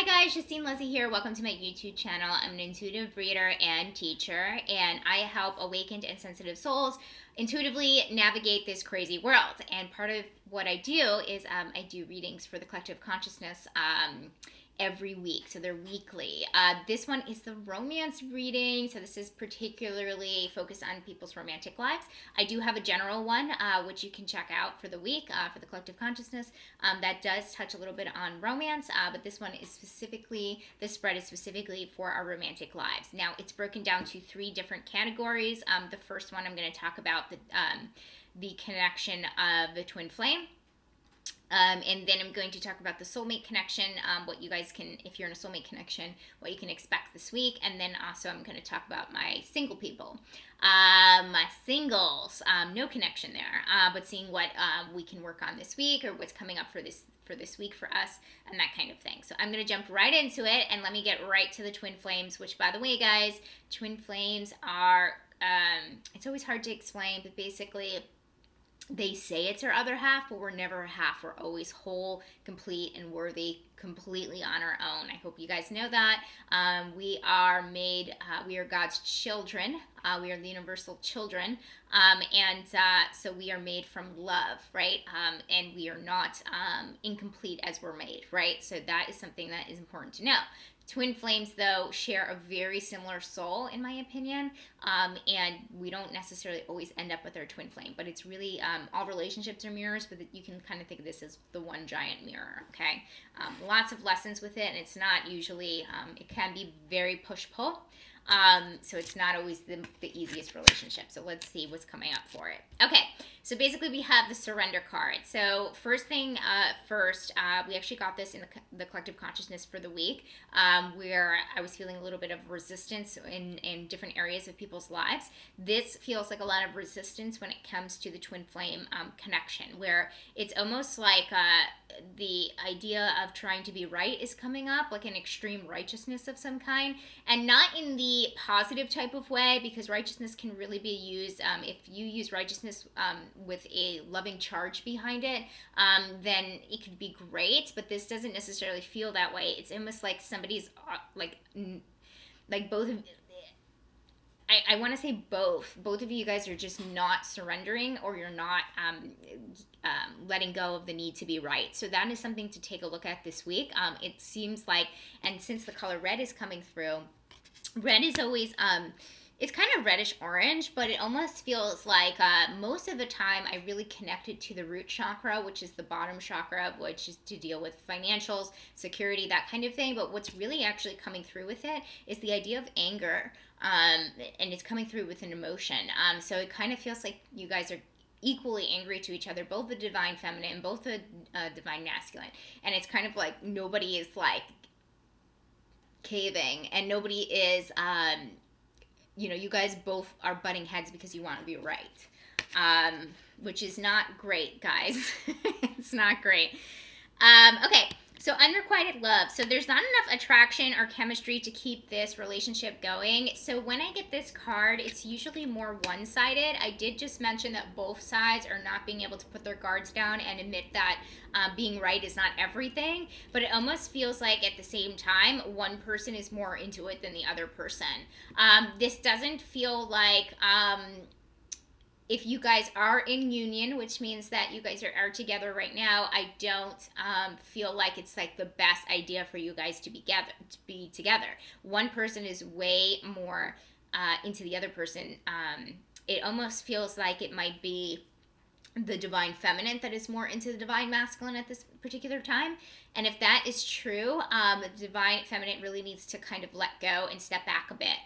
guys, Justine Leslie here. Welcome to my YouTube channel. I'm an intuitive reader and teacher, and I help awakened and sensitive souls intuitively navigate this crazy world. And part of what I do is I do readings for the collective consciousness every week, so they're weekly. This one is the romance reading, so this is particularly focused on people's romantic lives. I do have a general one, which you can check out for the week, for the collective consciousness, that does touch a little bit on romance, but this one is specifically, this spread is specifically for our romantic lives. Now, it's broken down to 3 different categories. The first one, I'm going to talk about the connection of the twin flame. And then I'm going to talk about the soulmate connection, what you guys can, if you're in a soulmate connection, what you can expect this week. And then also I'm going to talk about my single people, my singles, no connection there, but seeing what we can work on this week or what's coming up for this week for us and that kind of thing. So I'm going to jump right into it and let me get right to the twin flames, which, by the way, guys, twin flames are, it's always hard to explain, but basically they say it's our other half, but we're never a half. We're always whole, complete, and worthy, completely on our own. I hope you guys know that. We are made, we are God's children. We are the universal children. So we are made from love, right? And we are not incomplete as we're made, right? So that is something that is important to know. Twin flames, though, share a very similar soul, in my opinion, and we don't necessarily always end up with our twin flame, but it's really, all relationships are mirrors, but you can kind of think of this as the one giant mirror, okay? Lots of lessons with it, and it's not usually, it can be very push-pull, so it's not always the easiest relationship. So let's see what's coming up for it. Okay, so basically we have the surrender card. So first thing first, we actually got this in the collective consciousness for the week, where I was feeling a little bit of resistance in different areas of people's lives. This feels like a lot of resistance when it comes to the twin flame connection, where it's almost like the idea of trying to be right is coming up, like an extreme righteousness of some kind, and not in the positive type of way, because righteousness can really be used, if you use righteousness with a loving charge behind it, then it could be great, but this doesn't necessarily feel that way. It's almost like somebody's like both of, I want to say both of you guys are just not surrendering, or you're not letting go of the need to be right. So that is something to take a look at this week. It seems like, and since the color red is coming through, red is always, it's kind of reddish orange, but it almost feels like most of the time I really connected to the root chakra, which is the bottom chakra, which is to deal with financials, security, that kind of thing. But what's really actually coming through with it is the idea of anger, and it's coming through with an emotion. So it kind of feels like you guys are equally angry to each other, both the divine feminine and both the divine masculine. And it's kind of like nobody is like caving, and nobody is, you guys both are butting heads because you want to be right, which is not great, guys. It's not great. Okay, so unrequited love. So there's not enough attraction or chemistry to keep this relationship going. So when I get this card, it's usually more one-sided. I did just mention that both sides are not being able to put their guards down and admit that being right is not everything, but it almost feels like at the same time, one person is more into it than the other person. This doesn't feel like, if you guys are in union, which means that you guys are together right now, I don't feel like it's like the best idea for you guys to be together. One person is way more into the other person. It almost feels like it might be the divine feminine that is more into the divine masculine at this particular time. And if that is true, the divine feminine really needs to kind of let go and step back a bit.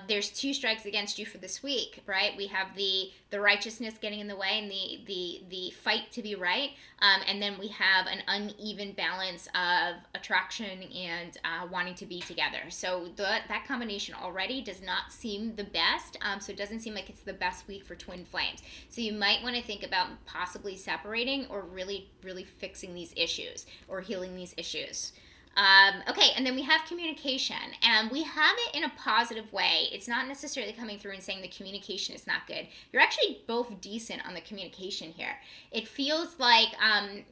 There's 2 strikes against you for this week, right? We have the righteousness getting in the way and the fight to be right, and then we have an uneven balance of attraction and wanting to be together. So that combination already does not seem the best, so it doesn't seem like it's the best week for twin flames. So you might want to think about possibly separating, or really, really fixing these issues or healing these issues. Okay, and then we have communication, and we have it in a positive way. It's not necessarily coming through and saying the communication is not good. You're actually both decent on the communication here. It feels like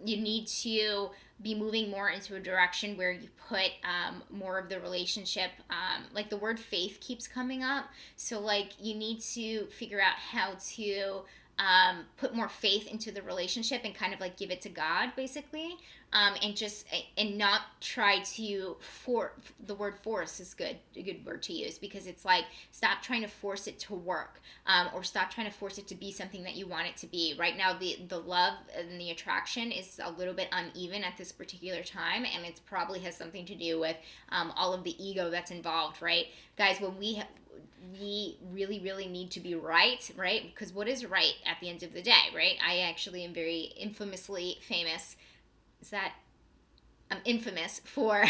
you need to be moving more into a direction where you put more of the relationship, like the word faith keeps coming up. So, like, you need to figure out how to put more faith into the relationship and kind of like give it to God, basically, and not try to the word force is a good word to use, because it's like, stop trying to force it to work, or stop trying to force it to be something that you want it to be. Right now, the love and the attraction is a little bit uneven at this particular time, and it probably has something to do with all of the ego that's involved, right, guys? When we really, really need to be right, because what is right at the end of the day, right? I actually am very infamously famous. Is that I'm infamous for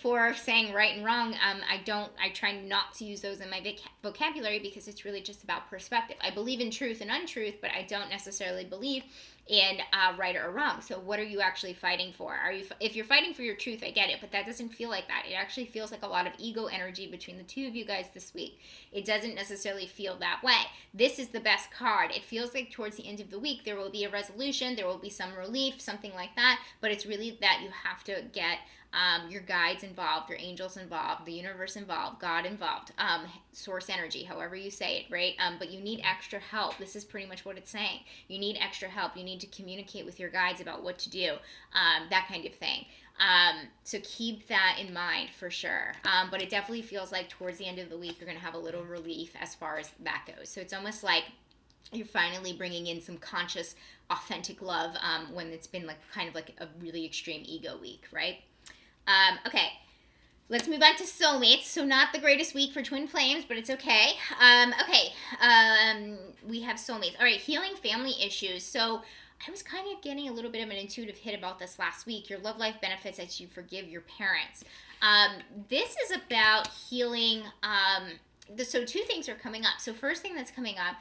for saying right and wrong. I try not to use those in my vocabulary, because it's really just about perspective. I believe in truth and untruth, but I don't necessarily believe in right or wrong. So what are you actually fighting for? If you're fighting for your truth, I get it, but that doesn't feel like that. It actually feels like a lot of ego energy between the two of you guys this week. It doesn't necessarily feel that way. This is the best card. It feels like towards the end of the week there will be a resolution, there will be some relief, something like that, but it's really that you have to get your guides involved, your angels involved, the universe involved, God involved, source energy, however you say it, right? But you need extra help. This is pretty much what it's saying. You need extra help. You need to communicate with your guides about what to do, that kind of thing. So keep that in mind for sure. But it definitely feels like towards the end of the week, you're going to have a little relief as far as that goes. So it's almost like you're finally bringing in some conscious, authentic love, when it's been like kind of like a really extreme ego week, right? Okay, let's move on to soulmates. So not the greatest week for twin flames, but it's okay. We have soulmates. All right, healing family issues. So I was kind of getting a little bit of an intuitive hit about this last week. Your love life benefits as you forgive your parents. This is about healing. So two things are coming up. So first thing that's coming up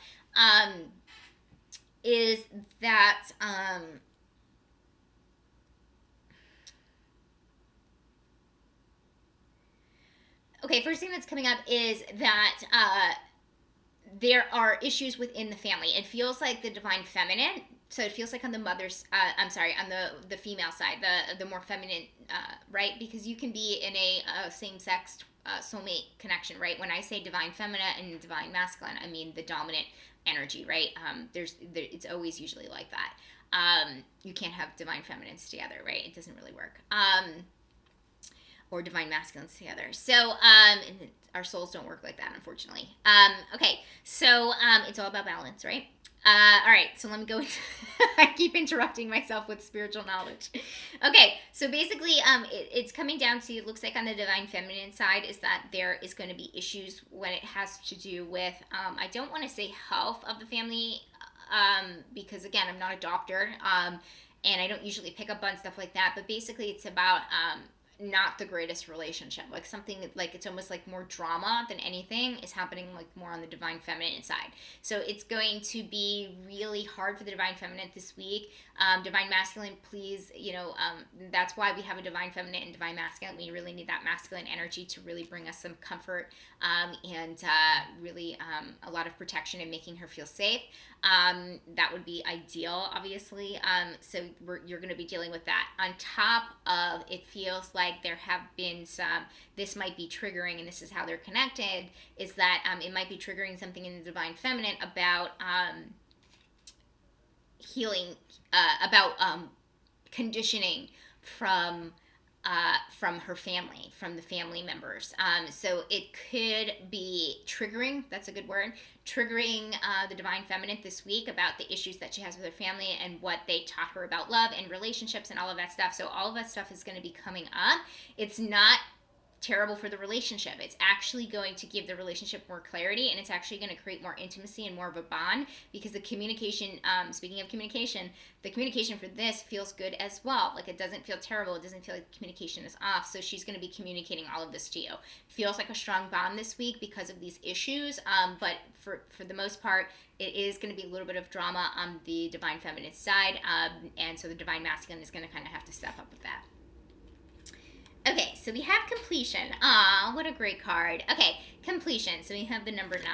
is that first thing that's coming up is that there are issues within the family. It feels like the divine feminine. So it feels like on the mother's, on the female side, the more feminine, right? Because you can be in a same-sex soulmate connection, right? When I say divine feminine and divine masculine, I mean the dominant energy, right? It's always usually like that. You can't have divine feminines together, right? It doesn't really work. Or divine masculines together. So our souls don't work like that, unfortunately. So it's all about balance, right? All right, so let me go into I keep interrupting myself with spiritual knowledge. Okay, so basically it's coming down to, it looks like on the divine feminine side, is that there is going to be issues when it has to do with, I don't want to say health of the family, because again, I'm not a doctor, and I don't usually pick up on stuff like that, but basically it's about not the greatest relationship, like something like it's almost like more drama than anything is happening, like more on the divine feminine side. So it's going to be really hard for the divine feminine this week. Divine masculine, please, that's why we have a divine feminine and divine masculine. We really need that masculine energy to really bring us some comfort, and really a lot of protection and making her feel safe. That would be ideal, obviously. So you're going to be dealing with that. On top of, it feels like there have been some, this might be triggering, and this is how they're connected, is that it might be triggering something in the divine feminine about healing, about conditioning from her family, from the family members. So it could be triggering, that's a good word, triggering the divine feminine this week about the issues that she has with her family and what they taught her about love and relationships and all of that stuff. So all of that stuff is going to be coming up. It's not terrible for the relationship. It's actually going to give the relationship more clarity, and it's actually going to create more intimacy and more of a bond, because the communication, speaking of communication, the communication for this feels good as well. Like, it doesn't feel terrible. It doesn't feel like communication is off. So she's going to be communicating all of this to you. Feels like a strong bond this week because of these issues, but for the most part, it is going to be a little bit of drama on the divine feminine side, and so the divine masculine is going to kind of have to step up with that. so we have completion. Ah, what a great card. Okay, completion. So we have the number 9.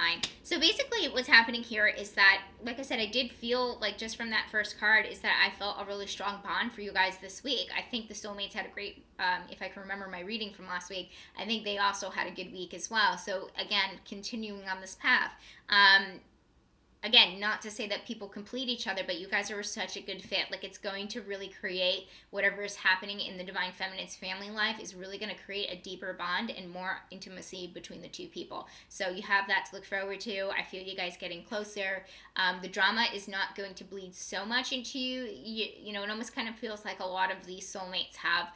So basically what's happening here is that, like I said, I did feel like just from that first card is that I felt a really strong bond for you guys this week. I think the soulmates had a great, if I can remember my reading from last week, I think they also had a good week as well. So again, continuing on this path. Again, not to say that people complete each other, but you guys are such a good fit. Like, it's going to really create whatever is happening in the Divine Feminine's family life is really going to create a deeper bond and more intimacy between the two people. So you have that to look forward to. I feel you guys getting closer. The drama is not going to bleed so much into you. You know, it almost kind of feels like a lot of these soulmates have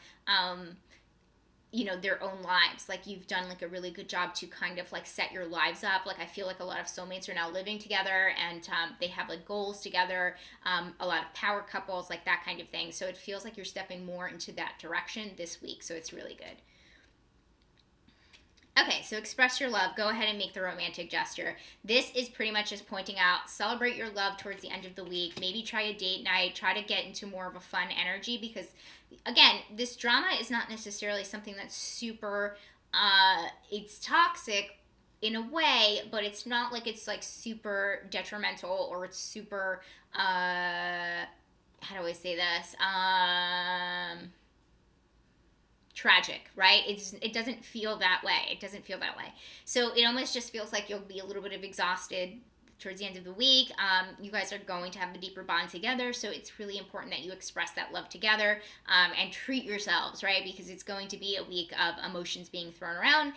you know, their own lives. Like, you've done like a really good job to kind of like set your lives up. Like, I feel like a lot of soulmates are now living together, and they have like goals together, a lot of power couples, like that kind of thing. So it feels like you're stepping more into that direction this week. So it's really good. Okay, so express your love. Go ahead and make the romantic gesture. This is pretty much just pointing out, celebrate your love towards the end of the week. Maybe try a date night. Try to get into more of a fun energy because, again, this drama is not necessarily something that's super, it's toxic in a way, but it's not like it's like super detrimental or it's super, how do I say this? Tragic, right? It doesn't feel that way. It doesn't feel that way. So it almost just feels like you'll be a little bit of exhausted towards the end of the week. You guys are going to have a deeper bond together, so it's really important that you express that love together and treat yourselves, right? Because it's going to be a week of emotions being thrown around,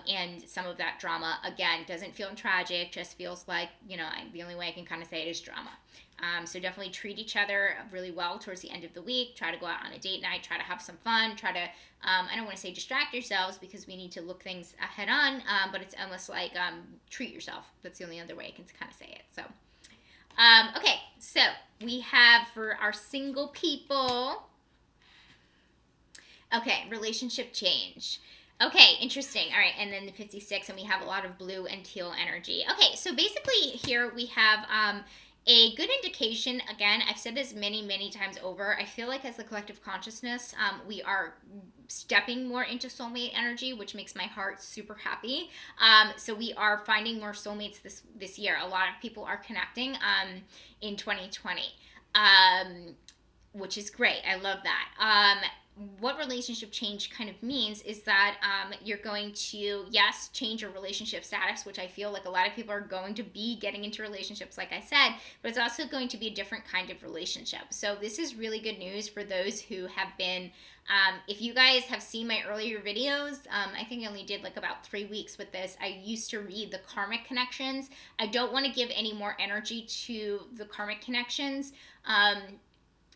and some of that drama, again, doesn't feel tragic, just feels like, you know, the only way I can kind of say it is drama. So definitely treat each other really well towards the end of the week. Try to go out on a date night. Try to have some fun. Try to, I don't want to say distract yourselves because we need to look things head on, but it's almost like treat yourself. That's the only other way I can kind of say it. So, okay, so we have for our single people, okay, relationship change. Okay, interesting. All right, and then the 56, and we have a lot of blue and teal energy. Okay, so basically here we have a good indication. Again, I've said this many, many times over. I feel like as the collective consciousness, we are stepping more into soulmate energy, which makes my heart super happy. So we are finding more soulmates this year. A lot of people are connecting in 2020, which is great. I love that. What relationship change kind of means is that you're going to, yes, change your relationship status, which I feel like a lot of people are going to be getting into relationships, like I said, but it's also going to be a different kind of relationship. So this is really good news for those who have been, if you guys have seen my earlier videos, I think I only did like about 3 weeks with this. I used to read the karmic connections. I don't want to give any more energy to the karmic connections.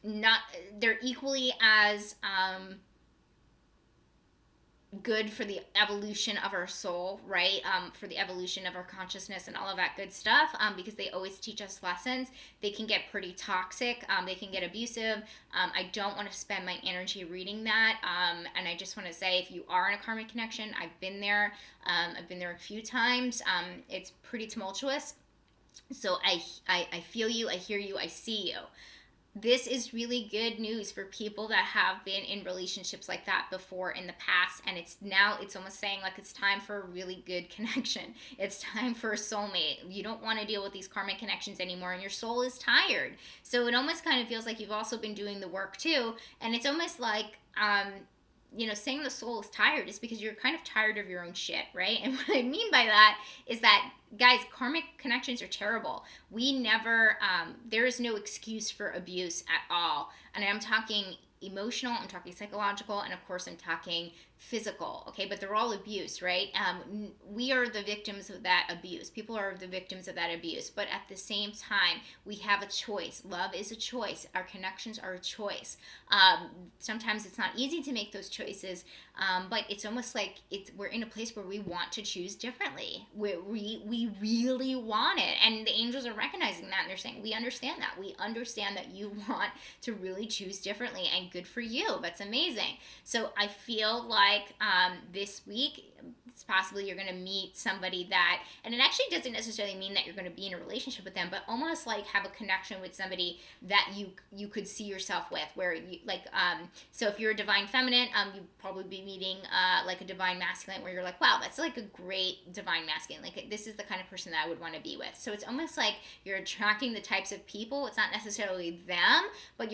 They're equally as good for the evolution of our soul, right? For the evolution of our consciousness and all of that good stuff, because they always teach us lessons. They can get pretty toxic. They can get abusive. I don't want to spend my energy reading that. And I just want to say, if you are in a karmic connection, I've been there. I've been there a few times. It's pretty tumultuous. So I feel you, I hear you, I see you. This is really good news for people that have been in relationships like that before in the past, and it's almost saying like it's time for a really good connection. It's time for a soulmate. You don't want to deal with these karmic connections anymore, and your soul is tired. So it almost kind of feels like you've also been doing the work too, and it's almost like you know, saying the soul is tired is because you're kind of tired of your own shit, right? And what I mean by that is that, guys, karmic connections are terrible. We never, there is no excuse for abuse at all. And I'm talking emotional, I'm talking psychological, and of course I'm talking physical, okay? But they're all abuse, right? We are the victims of that abuse. People are the victims of that abuse. But at the same time, we have a choice. Love is a choice. Our connections are a choice. Sometimes it's not easy to make those choices, but it's almost like we're in a place where we want to choose differently. We really want it. And the angels are recognizing that, and they're saying, we understand that. We understand that you want to really choose differently, and good for you. That's amazing. So I feel like this week, It's possibly you're going to meet somebody that, and it actually doesn't necessarily mean that you're going to be in a relationship with them, but almost like have a connection with somebody that you could see yourself with, where you like, so if you're a divine feminine, you'd probably be meeting like a divine masculine, where you're like, wow, that's like a great divine masculine. Like, this is the kind of person that I would want to be with. So it's almost like you're attracting the types of people. It's not necessarily them, but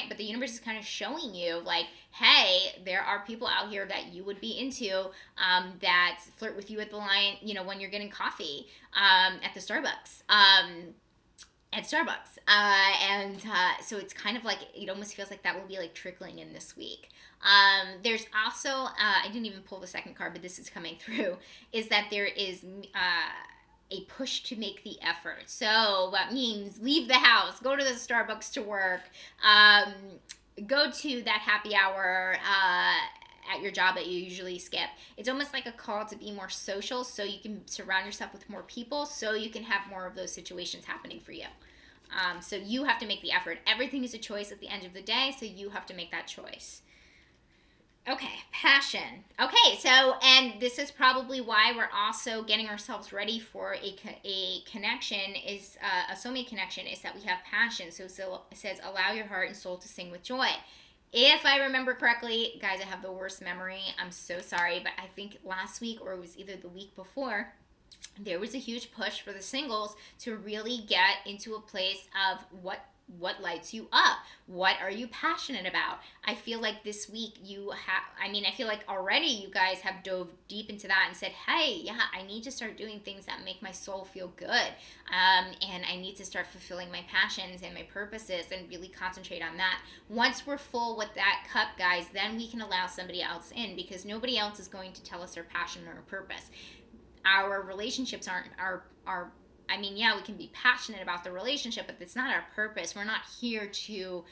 but the universe is kind of showing you like, hey, there are people out here that you would be into, that flirt with you at the line, when you're getting coffee, at the Starbucks. So it's kind of like, it almost feels like that will be like trickling in this week. There's also, I didn't even pull the second card, but this is coming through, is that there is a push to make the effort. So that means leave the house, go to the Starbucks to work, go to that happy hour at your job that you usually skip. It's almost like a call to be more social, so you can surround yourself with more people, so you can have more of those situations happening for you. So you have to make the effort. Everything is a choice at the end of the day, so you have to make that choice. Okay, passion. Okay, so, and this is probably why we're also getting ourselves ready for a connection, is a soulmate connection, is that we have passion. So it says, allow your heart and soul to sing with joy. If I remember correctly, guys, I have the worst memory. I'm so sorry, but I think last week, or it was either the week before, there was a huge push for the singles to really get into a place of what lights you up. What are you passionate about? I feel like this week I feel like already you guys have dove deep into that and said, hey, yeah, I need to start doing things that make my soul feel good. And I need to start fulfilling my passions and my purposes and really concentrate on that. Once we're full with that cup, guys, then we can allow somebody else in, because nobody else is going to tell us our passion or our purpose. Our relationships aren't yeah, we can be passionate about the relationship, but it's not our purpose. We're not here to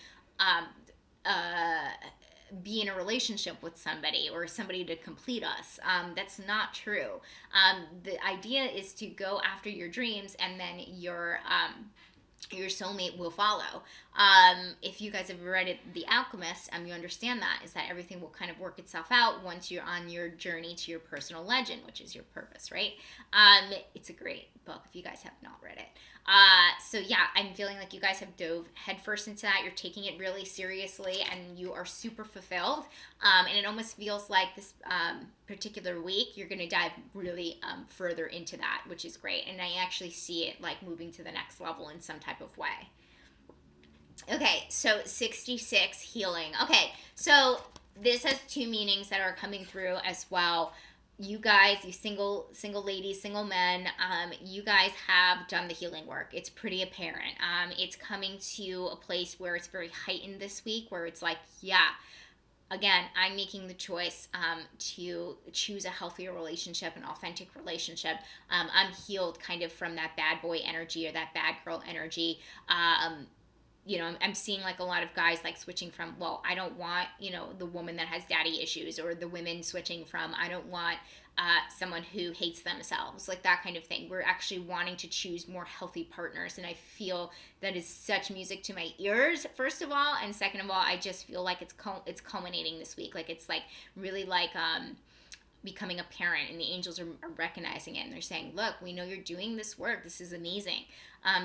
be in a relationship with somebody or somebody to complete us. That's not true. The idea is to go after your dreams, and then your soulmate will follow. If you guys have read The Alchemist, you understand that, is that everything will kind of work itself out once you're on your journey to your personal legend, which is your purpose, right? It's a great book if you guys have not read it. So yeah, I'm feeling like you guys have dove headfirst into that. You're taking it really seriously, and you are super fulfilled. And it almost feels like this particular week, you're going to dive really further into that, which is great. And I actually see it like moving to the next level in some type of way. Okay, so 66, healing. Okay, so this has two meanings that are coming through as well. You guys, you single ladies, single men, you guys have done the healing work. It's pretty apparent. It's coming to a place where it's very heightened this week, where it's like, yeah, again, I'm making the choice to choose a healthier relationship, an authentic relationship. I'm healed kind of from that bad boy energy or that bad girl energy. I'm seeing like a lot of guys like switching from, well, I don't want, the woman that has daddy issues, or the women switching from, I don't want someone who hates themselves, like that kind of thing. We're actually wanting to choose more healthy partners. And I feel that is such music to my ears, first of all. And second of all, I just feel like it's culminating this week. Like, it's like really like, becoming a parent, and the angels are recognizing it, and they're saying, look, we know you're doing this work. This is amazing.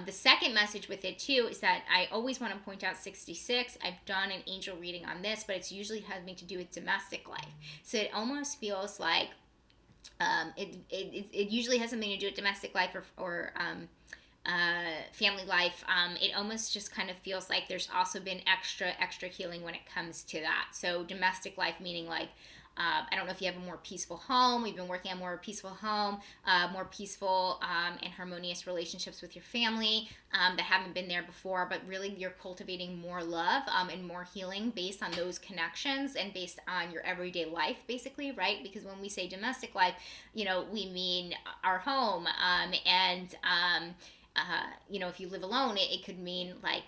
The second message with it too is that I always want to point out 66. I've done an angel reading on this, but it's usually having to do with domestic life. So it almost feels like it usually has something to do with domestic life or family life. It almost just kind of feels like there's also been extra healing when it comes to that. So domestic life meaning like, I don't know if you have a more peaceful home. We've been working on more peaceful home, more peaceful and harmonious relationships with your family that haven't been there before, but really you're cultivating more love and more healing based on those connections and based on your everyday life, basically, right? Because when we say domestic life, we mean our home. If you live alone, it could mean like,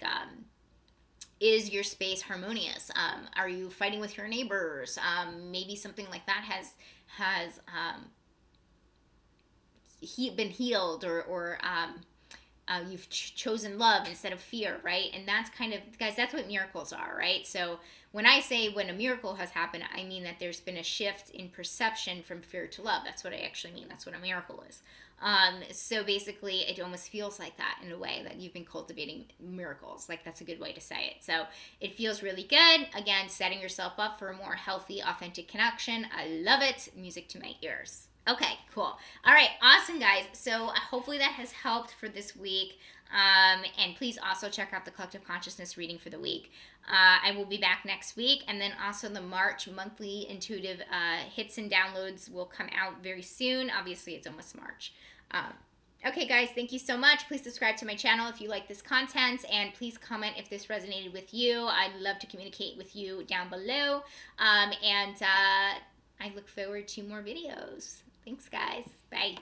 is your space harmonious? Are you fighting with your neighbors? Maybe something like that has been healed, or you've chosen love instead of fear, right? And that's kind of, guys, that's what miracles are, right? So when I say when a miracle has happened, I mean that there's been a shift in perception from fear to love. That's what I actually mean. That's what a miracle is. So basically, it almost feels like that in a way, that you've been cultivating miracles. Like, that's a good way to say it. So it feels really good. Again, setting yourself up for a more healthy, authentic connection. I love it. Music to my ears. Okay, cool. All right, awesome, guys. So hopefully that has helped for this week. And please also check out the Collective Consciousness reading for the week. I will be back next week, and then also the March monthly intuitive hits and downloads will come out very soon. Obviously, it's almost March. Okay, guys, thank you so much. Please subscribe to my channel if you like this content, and please comment if this resonated with you. I'd love to communicate with you down below, and I look forward to more videos. Thanks, guys. Bye.